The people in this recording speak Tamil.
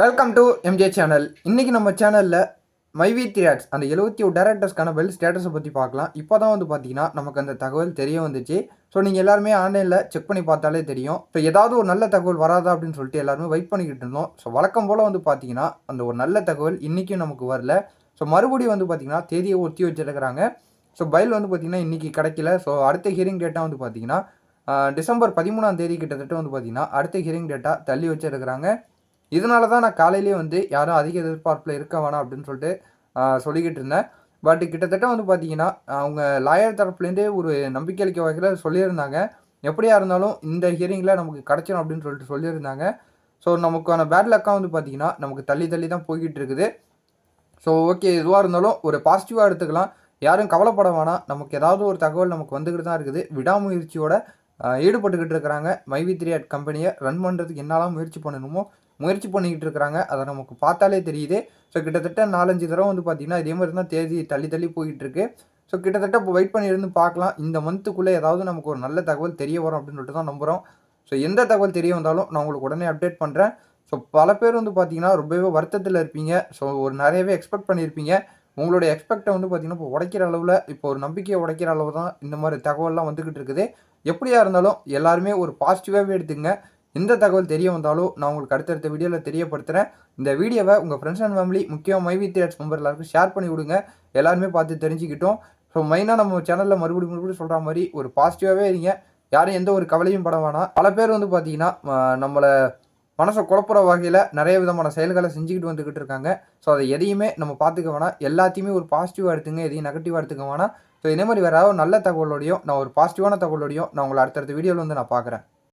Welcome to MJ channel. இன்றைக்கி நம்ம சேனலில் மைவி த்ரீ அந்த 71 டேரக்டர்ஸ்க்கான பெல் ஸ்டேட்டஸை பற்றி பார்க்கலாம். இப்போ தான் வந்து பார்த்தீங்கன்னா நமக்கு அந்த தகவல் தெரிய வந்துச்சு. ஸோ நீங்கள் எல்லாருமே ஆன்லைனில் செக் பண்ணி பார்த்தாலே தெரியும். ஸோ ஏதாவது ஒரு நல்ல தகவல் வராதா அப்படின்னு சொல்லிட்டு எல்லாருமே வெயிட் பண்ணிக்கிட்டு இருந்தோம். ஸோ வழக்கம் போல் வந்து பார்த்தீங்கன்னா அந்த ஒரு நல்ல தகவல் இன்றைக்கும் நமக்கு வரல. ஸோ மறுபடியும் வந்து பார்த்தீங்கன்னா தேதியை ஒத்தி வச்சுருக்கிறாங்க. ஸோ பைல் வந்து பார்த்தீங்கன்னா இன்றைக்கி கிடைக்கல. ஸோ அடுத்த ஹியரிங் டேட்டாக வந்து பார்த்தீங்கன்னா டிசம்பர் 13ஆம் தேதி கிட்டத்தட்ட வந்து பார்த்தீங்கன்னா அடுத்த ஹியரிங் டேட்டா தள்ளி வச்சுருக்கிறாங்க. இதனால தான் நான் காலையிலேயே வந்து யாரும் அதிக எதிர்பார்ப்பில் இருக்க வேணாம் அப்படின்னு சொல்லிட்டு சொல்லிக்கிட்டு இருந்தேன். பட் கிட்டத்தட்ட வந்து பார்த்தீங்கன்னா அவங்க லாயர் தரப்புலேருந்தே ஒரு நம்பிக்கை அளிக்க வகையில் சொல்லியிருந்தாங்க. எப்படியா இருந்தாலும் இந்த ஹியரிங்கில் நமக்கு கிடச்சிடும் அப்படின்னு சொல்லிட்டு சொல்லியிருந்தாங்க. ஸோ நமக்கான பேட் லக்காக வந்து பார்த்தீங்கன்னா நமக்கு தள்ளி தள்ளி தான் போய்கிட்டு இருக்குது. ஸோ ஓகே, எதுவாக இருந்தாலும் ஒரு பாசிட்டிவாக எடுத்துக்கலாம். யாரும் கவலைப்பட வேணாம். நமக்கு ஏதாவது ஒரு தகவல் நமக்கு வந்துக்கிட்டு தான் இருக்குது. விடாமுயற்சியோட ஈடுபட்டுக்கிட்டு இருக்கிறாங்க. மைவி த்ரீ கம்பெனியை ரன் பண்ணுறதுக்கு என்னெல்லாம் முயற்சி பண்ணணுமோ முயற்சி பண்ணிக்கிட்டு இருக்கிறாங்க. அதை நமக்கு பார்த்தாலே தெரியுது. ஸோ கிட்டத்தட்ட 4-5 தடவை வந்து பார்த்திங்கன்னா இதே மாதிரி தான் தேதி தள்ளி தள்ளி போயிட்டுருக்கு. ஸோ கிட்டத்தட்ட இப்போ வெயிட் பண்ணியிருந்து பார்க்கலாம். இந்த மந்த்துக்குள்ளே ஏதாவது நமக்கு ஒரு நல்ல தகவல் தெரிய வரும் அப்படின்னு சொல்லிட்டு தான் நம்புகிறோம். ஸோ எந்த தகவல் தெரிய வந்தாலும் நான் உங்களுக்கு உடனே அப்டேட் பண்ணுறேன். ஸோ பல பேர் வந்து பார்த்திங்கன்னா ரொம்பவே வருத்தத்தில் இருப்பீங்க. ஸோ ஒரு நிறையவே எக்ஸ்பெக்ட் பண்ணியிருப்பீங்க. உங்களுடைய எக்ஸ்பெக்டை வந்து பார்த்திங்கன்னா இப்போ உடைக்கிற அளவில், இப்போ ஒரு நம்பிக்கையை உடைக்கிற அளவு தான் இந்த மாதிரி தகவல்லாம் வந்துக்கிட்டு இருக்குது. எப்படியா இருந்தாலும் எல்லாருமே ஒரு பாசிட்டிவாகவே எடுத்துங்க. எந்த தகவல் தெரிய வந்தாலும் நான் உங்களுக்கு அடுத்தடுத்த வீடியோவில் தெரியப்படுத்துகிறேன். இந்த வீடியோவை உங்கள் ஃப்ரெண்ட்ஸ் அண்ட் ஃபேமிலி முக்கியமாக மைவி த்ரீ மெம்பர் எல்லாருக்கும் ஷேர் பண்ணி விடுங்க. எல்லாருமே பார்த்து தெரிஞ்சுக்கிட்டோம். ஸோ மெயினாக நம்ம சேனலில் மறுபடியும் சொல்கிற மாதிரி ஒரு பாசிட்டிவாகவே இருங்க. யாரும் எந்த ஒரு கவலையும் பட வேணாம். பல பேர் வந்து பார்த்தீங்கன்னா நம்மளை மனசை குழப்புற வகையில் நிறைய விதமான செயல்களை செஞ்சுக்கிட்டு வந்துக்கிட்டு இருக்காங்க. ஸோ அதை எதையுமே நம்ம பார்த்துக்க வேணாம். எல்லாத்தையுமே ஒரு பாசிட்டிவாக எடுத்துங்க, எதையும் நெகட்டிவாக எடுத்துக்க வேணாம். ஸோ இதே மாதிரி வேறு ஏதாவது நல்ல தகவலோடையும் நான் ஒரு பாசிட்டிவான தகவலோடையும் நான் உங்களை அடுத்தடுத்த வீடியோவில் வந்து நான் பார்க்குறேன்.